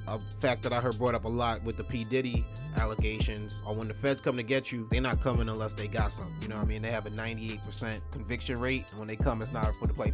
A fact that I heard brought up a lot with the P. Diddy allegations, or when the feds come to get you, they're not coming unless they got something. You know what I mean? They have a 98% conviction rate, and when they come, it's not for the play.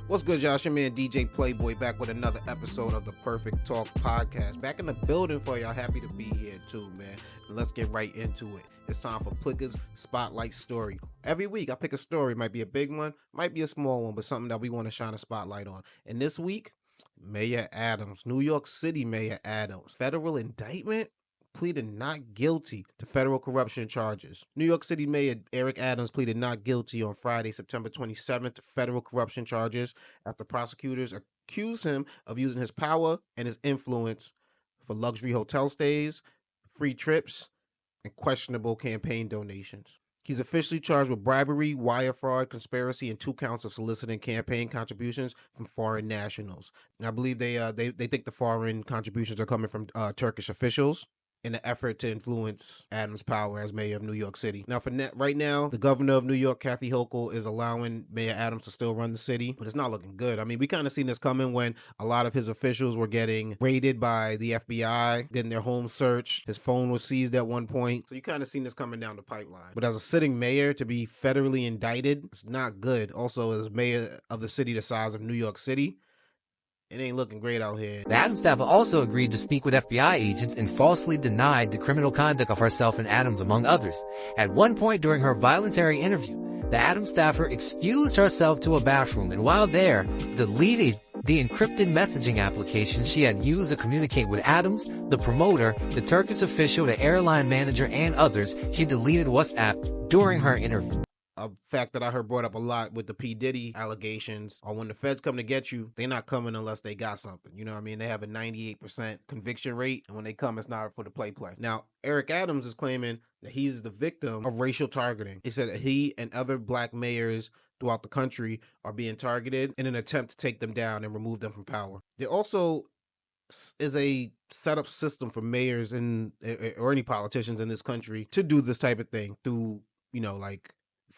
What's good, y'all? It's your man DJ Playboy back with another episode of the Perfect Talk podcast. Back in the building for y'all. Happy to be here too, man. And let's get right into it. It's time for Plicker's Spotlight Story. Every week I pick a story. Might be a big one, might be a small one, but something that we want to shine a spotlight on. And this week, Mayor Adams, New York City Mayor Adams, federal indictment, pleaded not guilty to federal corruption charges. New York City Mayor Eric Adams pleaded not guilty on Friday, September 27th to federal corruption charges after prosecutors accused him of using his power and his influence for luxury hotel stays, free trips, and questionable campaign donations. He's officially charged with bribery, wire fraud, conspiracy, and 2 counts of soliciting campaign contributions from foreign nationals. And I believe they think the foreign contributions are coming from Turkish officials in an effort to influence Adams' power as mayor of New York City. Now, right now, the governor of New York, Kathy Hochul, is allowing Mayor Adams to still run the city, but it's not looking good. I mean, we kind of seen this coming when a lot of his officials were getting raided by the FBI, getting their homes searched. His phone was seized at one point. So you kind of seen this coming down the pipeline. But as a sitting mayor, to be federally indicted, it's not good. Also, as mayor of the city the size of New York City, it ain't looking great out here. The Adams staffer also agreed to speak with FBI agents and falsely denied the criminal conduct of herself and Adams, among others. At one point during her voluntary interview, the Adams staffer excused herself to a bathroom and while there, deleted the encrypted messaging application she had used to communicate with Adams, the promoter, the Turkish official, the airline manager, and others. She deleted WhatsApp during her interview. A fact that I heard brought up a lot with the P. Diddy allegations, or when the feds come to get you, they're not coming unless they got something. You know what I mean? They have a 98% conviction rate, and when they come, it's not for the play. Now, Eric Adams is claiming that he's the victim of racial targeting. He said that he and other black mayors throughout the country are being targeted in an attempt to take them down and remove them from power. There also is a set up system for mayors or any politicians in this country to do this type of thing through, like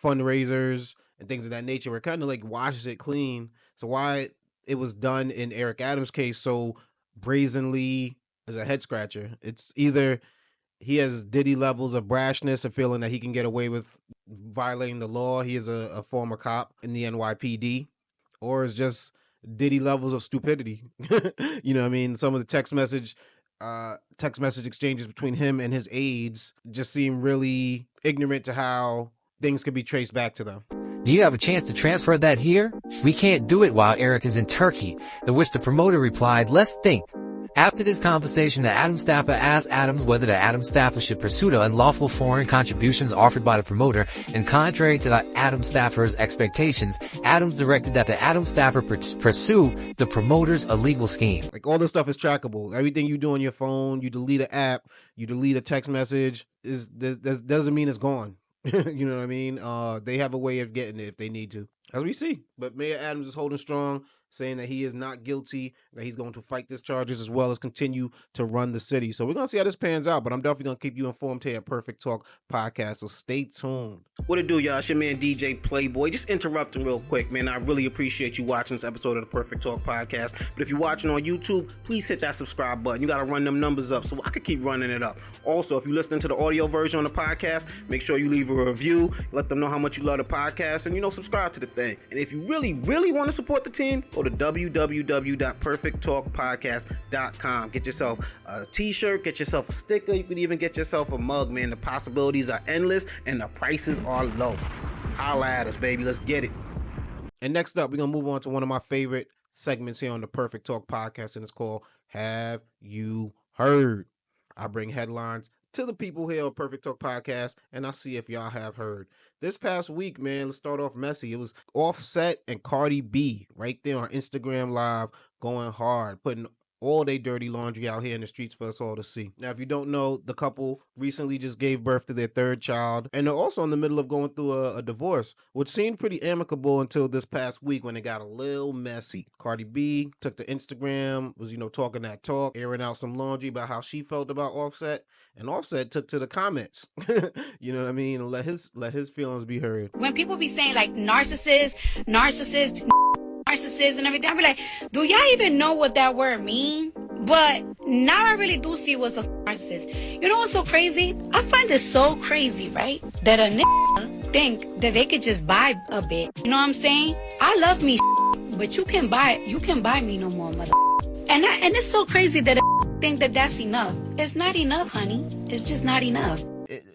fundraisers and things of that nature, where it kind of like washes it clean. So why it was done in Eric Adams' case so brazenly as a head scratcher. It's either he has Diddy levels of brashness and feeling that he can get away with violating the law. He is a former cop in the NYPD, or it's just Diddy levels of stupidity. You know what I mean? Some of the text message exchanges between him and his aides just seem really ignorant to how things can be traced back to them. Do you have a chance to transfer that here? We can't do it while Eric is in Turkey, to which the promoter replied, let's think. After this conversation, the Adams staffer asked Adams whether the Adams staffer should pursue the unlawful foreign contributions offered by the promoter, and contrary to the Adams staffer's expectations, Adams directed that the Adams staffer pursue the promoter's illegal scheme. Like, all this stuff is trackable. Everything you do on your phone, you delete an app, you delete a text message, doesn't mean it's gone. You know what I mean? They have a way of getting it if they need to, as we see. But Mayor Adams is holding strong, saying that he is not guilty, that he's going to fight these charges as well as continue to run the city. So we're going to see how this pans out, but I'm definitely going to keep you informed here at Perfect Talk Podcast, so stay tuned. What it do, y'all? It's your man DJ Playboy. Just interrupting real quick, man. I really appreciate you watching this episode of the Perfect Talk Podcast. But if you're watching on YouTube, please hit that subscribe button. You got to run them numbers up so I can keep running it up. Also, if you're listening to the audio version on the podcast, make sure you leave a review, let them know how much you love the podcast, and, subscribe to the thing. And if you really, really want to support the team, go to www.perfecttalkpodcast.com. Get yourself a t-shirt, get yourself a sticker. You can even get yourself a mug, man. The possibilities are endless and the prices are low. Holla at us, baby. Let's get it. And next up, we're going to move on to one of my favorite segments here on the Perfect Talk Podcast, and it's called Have You Heard? I bring headlines to the people here on Perfect Talk Podcast, and I'll see if y'all have heard. This past week, man, let's start off messy. It was Offset and Cardi B right there on Instagram Live, going hard, putting all they dirty laundry out here in the streets for us all to see. Now, if you don't know, the couple recently just gave birth to their 3rd child, and they're also in the middle of going through a divorce, which seemed pretty amicable until this past week when it got a little messy. Cardi B took to Instagram, was, talking that talk, airing out some laundry about how she felt about Offset, and Offset took to the comments, you know what I mean, and let his feelings be heard. When people be saying like narcissist, and everything, I be like, do y'all even know what that word mean? But now I really do see what's a narcissist. You know what's so crazy? I find it so crazy, right? That a nigga think that they could just buy a bit. You know what I'm saying? I love me, but you can buy me no more, mother. And it's so crazy that a think that that's enough. It's not enough, honey. It's just not enough.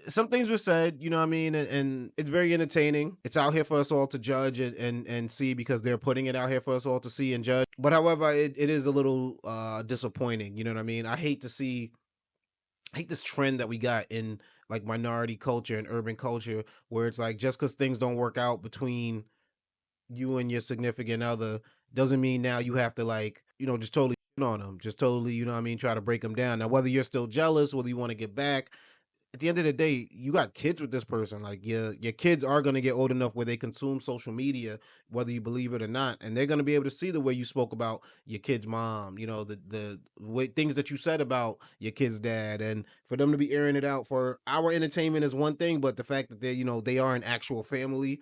Some things were said, you know what I mean, and it's very entertaining. It's out here for us all to judge and see, because they're putting it out here for us all to see and judge. But however, it is a little disappointing, you know what I mean? I hate this trend that we got in like minority culture and urban culture, where it's like, just because things don't work out between you and your significant other doesn't mean now you have to, like, just totally shit on them, just totally, you know what I mean, try to break them down. Now, whether you're still jealous, whether you want to get back, at the end of the day, you got kids with this person. Like, your kids are gonna get old enough where they consume social media, whether you believe it or not, and they're gonna be able to see the way you spoke about your kid's mom. The way things that you said about your kid's dad, and for them to be airing it out for our entertainment is one thing, but the fact that they are an actual family,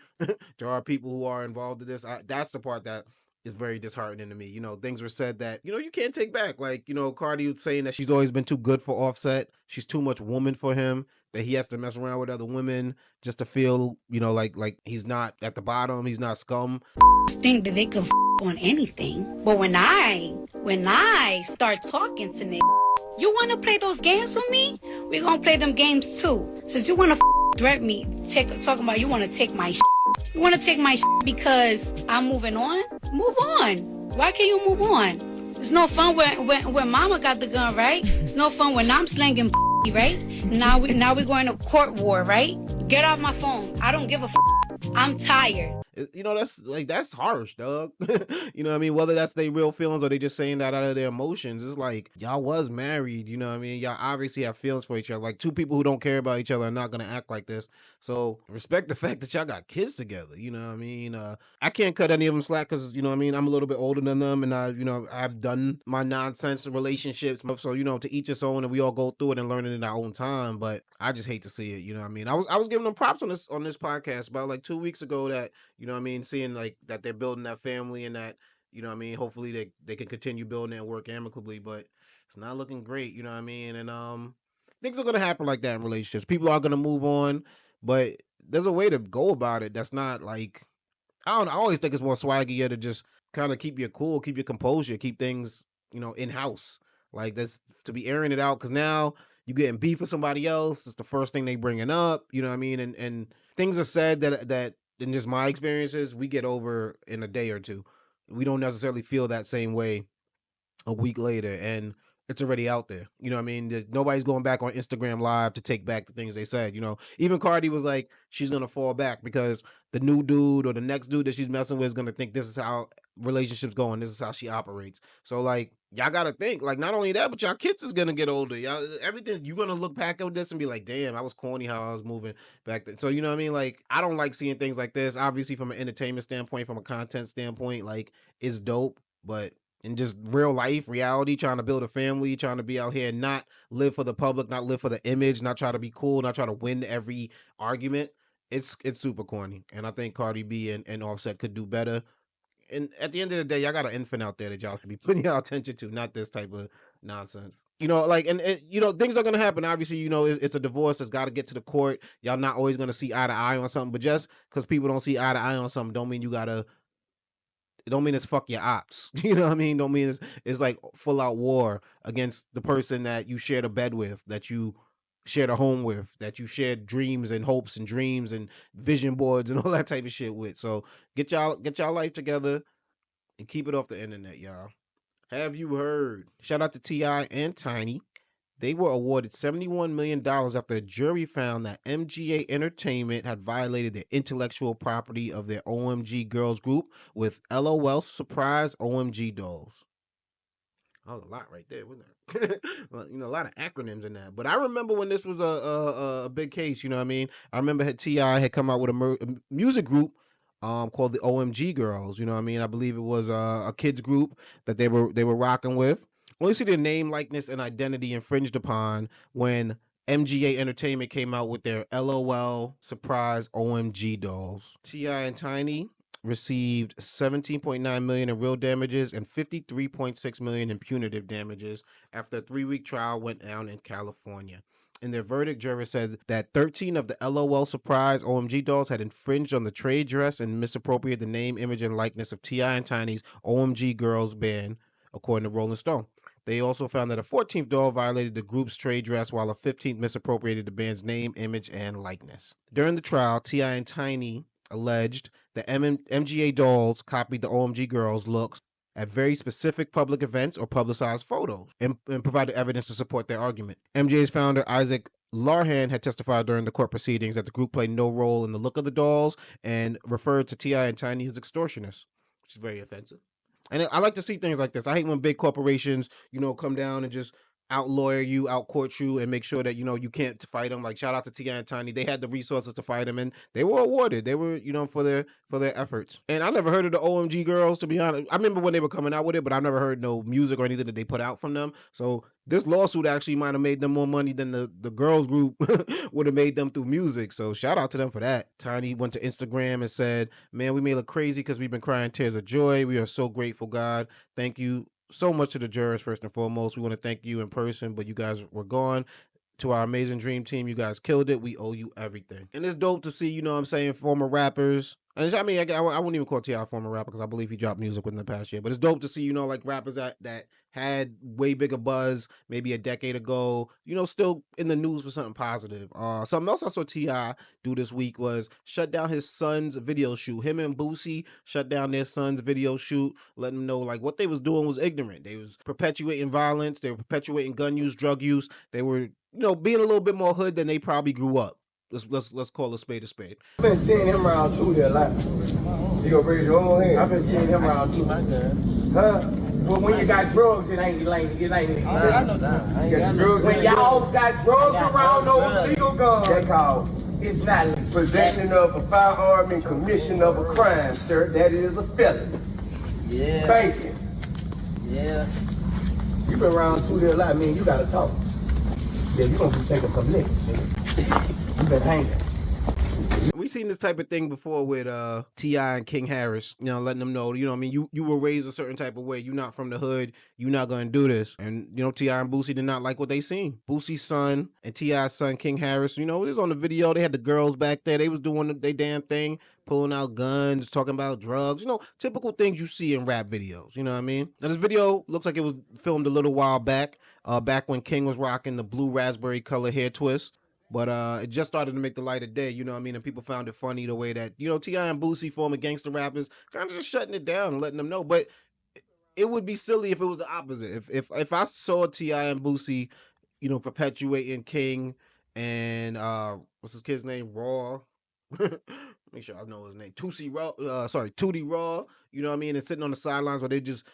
there are people who are involved in this. That's the part that is very disheartening to me. Things were said that, you can't take back. Like, Cardi was saying that she's always been too good for Offset. She's too much woman for him, that he has to mess around with other women just to feel, like he's not at the bottom, he's not scum. Think that they could on anything. But when I start talking to niggas, you want to play those games with me? We're going to play them games too. Since you want to threat me, talking about you want to take my you want to take my because I'm moving on? Move on. Why can't you move on? It's no fun when mama got the gun, right? It's no fun when I'm slanging right? Now we're going to court war, right? Get off my phone. I don't give a I'm tired. That's harsh, dog. You know what I mean? Whether that's their real feelings or they just saying that out of their emotions. It's like, y'all was married, you know what I mean? Y'all obviously have feelings for each other. Like, two people who don't care about each other are not gonna act like this. So respect the fact that y'all got kids together, you know what I mean? I can't cut any of them slack, because, you know what I mean, I'm a little bit older than them, and I've done my nonsense relationships. So, to each his own, and we all go through it and learn it in our own time. But I just hate to see it, you know what I mean? I was giving them props on this podcast about like 2 weeks ago, that, you know what I mean, seeing like that they're building that family, and that, you know what I mean, hopefully they can continue building and work amicably. But it's not looking great, you know what I mean? And things are gonna happen like that in relationships. People are gonna move on, but there's a way to go about it that's not like, I don't know, I always think it's more swaggier to just kind of keep your cool, keep your composure, keep things, in house. Like, that's to be airing it out, because now you getting beef with somebody else. It's the first thing they bringing up, you know what I mean? And things are said that in just my experiences, we get over in a day or two. We don't necessarily feel that same way a week later, and it's already out there. You know what I mean? Nobody's going back on Instagram Live to take back the things they said. Even Cardi was like, she's gonna fall back because the new dude or the next dude that she's messing with is gonna think this is how relationships go and this is how she operates. So, like, y'all gotta think, like, not only that, but y'all kids is gonna get older. Y'all, everything, you gonna look back at this and be like, damn, I was corny how I was moving back then. So, you know what I mean? Like, I don't like seeing things like this. Obviously, from an entertainment standpoint, from a content standpoint, like, it's dope, but in just real life reality, trying to build a family, trying to be out here and not live for the public, not live for the image, not try to be cool, not try to win every argument, it's super corny. And I think Cardi B and Offset could do better. And at the end of the day, y'all got an infant out there that y'all should be putting y'all attention to, not this type of nonsense. Like, and things are gonna happen. Obviously, it's a divorce. It's got to get to the court. Y'all not always gonna see eye to eye on something, but just because people don't see eye to eye on something, don't mean it don't mean it's fuck your ops. You know what I mean? Don't mean it's like full out war against the person that you shared a bed with, that you shared a home with, that you shared dreams and hopes and dreams and vision boards and all that type of shit with. So get y'all life together and keep it off the internet, y'all. Have you heard? Shout out to T.I. and Tiny. They were awarded $71 million after a jury found that MGA Entertainment had violated the intellectual property of their OMG girls group with LOL Surprise OMG dolls. That was a lot right there, wasn't it? A lot of acronyms in that. But I remember when this was a big case, you know what I mean? I remember T.I. had come out with a music group called the OMG Girls, you know what I mean? I believe it was a kids group that they were rocking with. Only see their name, likeness, and identity infringed upon when MGA Entertainment came out with their LOL Surprise OMG dolls. T.I. and Tiny received 17.9 million in real damages and 53.6 million in punitive damages after a 3-week trial went down in California. In their verdict, jurors said that 13 of the LOL Surprise OMG dolls had infringed on the trade dress and misappropriated the name, image, and likeness of T.I. and Tiny's OMG Girls band, according to Rolling Stone. They also found that a 14th doll violated the group's trade dress, while a 15th misappropriated the band's name, image, and likeness. During the trial, T.I. and Tiny alleged that MGA dolls copied the OMG Girls' looks at very specific public events or publicized photos and provided evidence to support their argument. MJ's founder, Isaac Larhan, had testified during the court proceedings that the group played no role in the look of the dolls and referred to T.I. and Tiny as extortionists, which is very offensive. And I like to see things like this. I hate when big corporations, come down and just out-lawyer you, out-court you, and make sure that, you can't fight them. Like, shout out to T.I. and Tiny. They had the resources to fight them, and they were awarded. They were, for their efforts. And I never heard of the OMG Girls, to be honest. I remember when they were coming out with it, but I've never heard no music or anything that they put out from them. So this lawsuit actually might have made them more money than the girls group would have made them through music. So shout out to them for that. Tiny went to Instagram and said, "Man, we may look crazy because we've been crying tears of joy. We are so grateful, God. Thank you so much to the jurors, first and foremost. We want to thank you in person, but you guys were gone. To our amazing dream team, you guys killed it. We owe you everything." And it's dope to see, former rappers. And I wouldn't even call T.I. a former rapper because I believe he dropped music within the past year. But it's dope to see, rappers that had way bigger buzz maybe a decade ago, still in the news for something positive. Something else I saw T.I. do this week was shut down his son's video shoot. Him and Boosie shut down their son's video shoot, letting them know what they was doing was ignorant. They was perpetuating violence. They were perpetuating gun use, drug use. They were, being a little bit more hood than they probably grew up. Let's call a spade a spade. I've been seeing him around too there a lot. You gonna raise your own hand? I've been seeing him around too. Huh? But when you got drugs, it ain't. I know that. When y'all got drugs around those legal guns, That called it's not legal. possession of a firearm and commission of a crime, sir. That is a felony. Yeah. Thank you. Yeah. You been around too there a lot, man. You gotta talk. Yeah, you gonna be taking some licks. You been hanging. We seen this type of thing before with T.I. and King Harris, letting them know, you were raised a certain type of way. You're not from the hood. You're not going to do this. And, T.I. and Boosie did not like what they seen. Boosie's son and T.I.'s son, King Harris, it was on the video. They had the girls back there. They was doing their damn thing, pulling out guns, talking about drugs, typical things you see in rap videos. You know what I mean? Now, this video looks like it was filmed a little while back when King was rocking the blue raspberry color hair twist. But it just started to make the light of day, and people found it funny the way that, T.I. and Boosie, former gangster rappers, kind of just shutting it down and letting them know. But it would be silly if it was the opposite. If I saw T.I. and Boosie, perpetuating King and what's his kid's name? Raw. Make sure I know his name. Tootie Raw, and sitting on the sidelines where they're just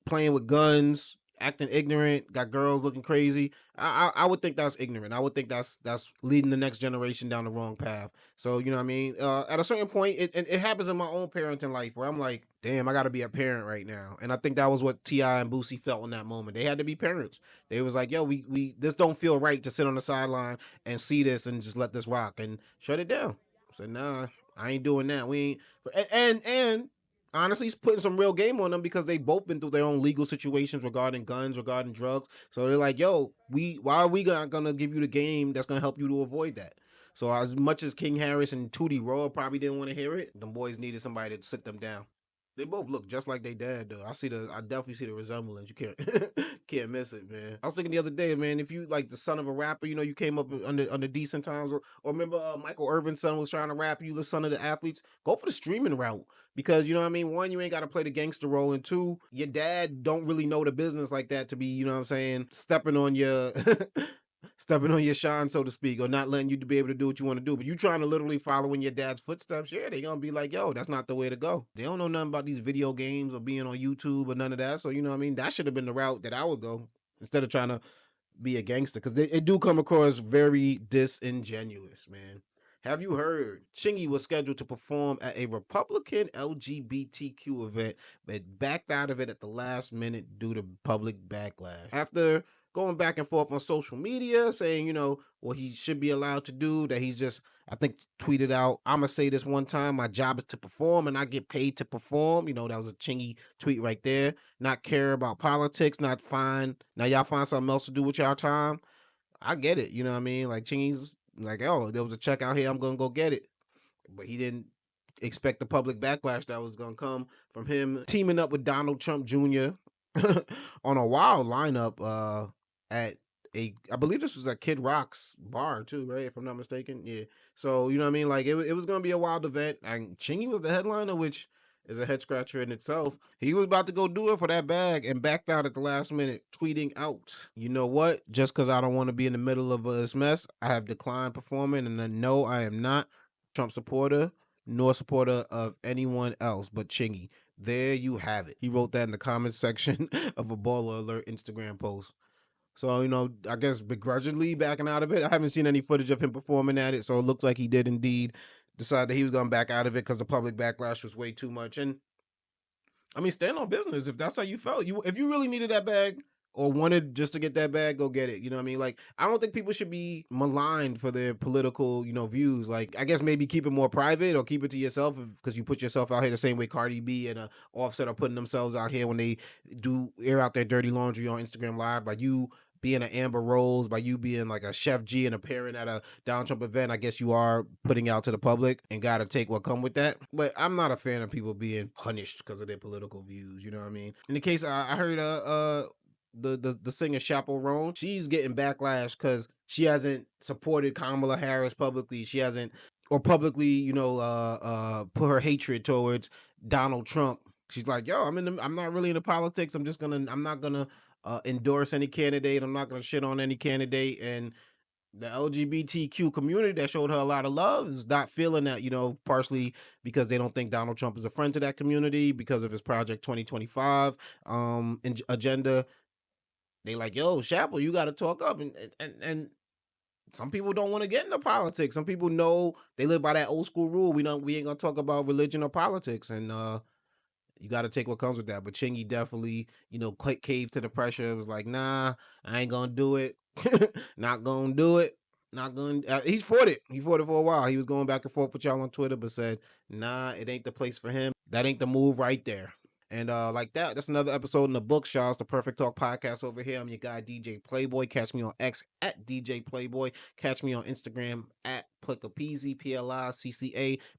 playing with guns, acting ignorant, got girls looking crazy. I would think that's ignorant. I would think that's leading the next generation down the wrong path. So, at a certain point, it happens in my own parenting life where I'm like, damn, I got to be a parent right now. And I think that was what T.I. and Boosie felt in that moment. They had to be parents. They was like, yo, we this don't feel right to sit on the sideline and see this and just let this rock and shut it down. I said, nah, I ain't doing that. We ain't. And honestly, he's putting some real game on them because they both been through their own legal situations regarding guns, regarding drugs. So they're like, yo, why are we gonna give you the game that's gonna help you to avoid that? So as much as King Harris and Tootie Raw probably didn't want to hear it, them boys needed somebody to sit them down. They both look just like they dad, though. I definitely see the resemblance. You can't miss it, man. I was thinking the other day, man, if you like the son of a rapper, you came up under decent times, or remember Michael Irvin's son was trying to rap, you the son of the athletes, go for the streaming route. Because, one, you ain't got to play the gangster role, and two, your dad don't really know the business like that to be, stepping on your shine, so to speak, or not letting you to be able to do what you want to do. But you trying to literally follow in your dad's footsteps, yeah, they gonna be like, yo, that's not the way to go. They don't know nothing about these video games or being on YouTube or none of that. So, that should have been the route that I would go instead of trying to be a gangster, because it do come across very disingenuous, man. Have you heard Chingy was scheduled to perform at a Republican LGBTQ event, but backed out of it at the last minute due to public backlash? After going back and forth on social media saying, you know, what he should be allowed to do, that he's just, I think, tweeted out, I'm going to say this one time, my job is to perform and I get paid to perform. You know, that was a Chingy tweet right there. Not care about politics, not fine. Now y'all find something else to do with y'all time. I get it. You know what I mean? Like Chingy's like, oh, there was a check out here, I'm going to go get it. But he didn't expect the public backlash that was going to come from him teaming up with Donald Trump Jr. on a wild lineup at I believe this was at Kid Rock's bar too, right? If I'm not mistaken. Yeah. So, you know what I mean? Like it was going to be a wild event. And Chingy was the headliner, which is a head scratcher in itself. He was about to go do it for that bag and backed out at the last minute, tweeting out, you know what? Just because I don't want to be in the middle of this mess, I have declined performing. And then, no, I am not Trump supporter nor supporter of anyone else but Chingy. There you have it. He wrote that in the comments section of a Baller Alert Instagram post. So, you know, I guess begrudgingly backing out of it. I haven't seen any footage of him performing at it, so it looks like he did indeed decide that he was going to back out of it because the public backlash was way too much. And, I mean, stand on business. If that's how you felt, if you really needed that bag or wanted just to get that bag, go get it. You know what I mean? Like, I don't think people should be maligned for their political, you know, views. Like, I guess maybe keep it more private or keep it to yourself because you put yourself out here the same way Cardi B and Offset are putting themselves out here when they do air out their dirty laundry on Instagram Live. Like, you being an Amber Rose, by you being like a Chef G and appearing at a Donald Trump event, I guess you are putting out to the public and got to take what come with that. But I'm not a fan of people being punished because of their political views. You know what I mean? In the case, I heard the singer Chappell Roan, she's getting backlash because she hasn't supported Kamala Harris publicly. She hasn't, or publicly, you know, put her hatred towards Donald Trump. She's like, yo, I'm not really into politics. I'm not gonna endorse any candidate. I'm not gonna shit on any candidate. And the LGBTQ community that showed her a lot of love is not feeling that, you know, partially because they don't think Donald Trump is a friend to that community because of his Project 2025 agenda. They like, yo, Chappell, you got to talk up. And some people don't want to get into politics. Some people know they live by that old school rule. We ain't gonna talk about religion or politics. And you got to take what comes with that. But Chingy definitely, you know, caved to the pressure. It was like, nah, I ain't gonna do it. Not gonna do it. Not gonna. He fought it. He fought it for a while. He was going back and forth with y'all on Twitter, but said, nah, it ain't the place for him. That ain't the move right there. And like that's another episode in the books, y'all. It's the Perfect Talk Podcast over here. I'm your guy, DJ Playboy. Catch me on X at DJ Playboy. Catch me on Instagram at Plickapeezy,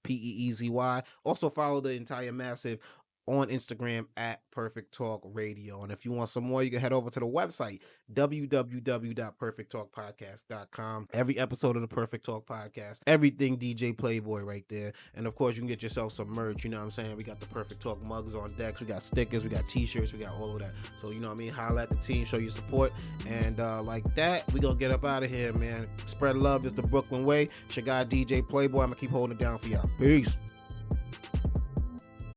PLICCAPEEZY. Also follow the entire massive on Instagram at Perfect Talk Radio. And if you want some more, you can head over to the website, www.perfecttalkpodcast.com. Every episode of the Perfect Talk Podcast, everything DJ Playboy right there. And of course, you can get yourself some merch. You know what I'm saying? We got the Perfect Talk mugs on deck. We got stickers, we got t-shirts, we got all of that. So, you know what I mean? Holla at the team, show your support. And like that, we gonna get up out of here, man. Spread love is the Brooklyn way. It's your guy, DJ Playboy. I'm gonna keep holding it down for y'all. Peace.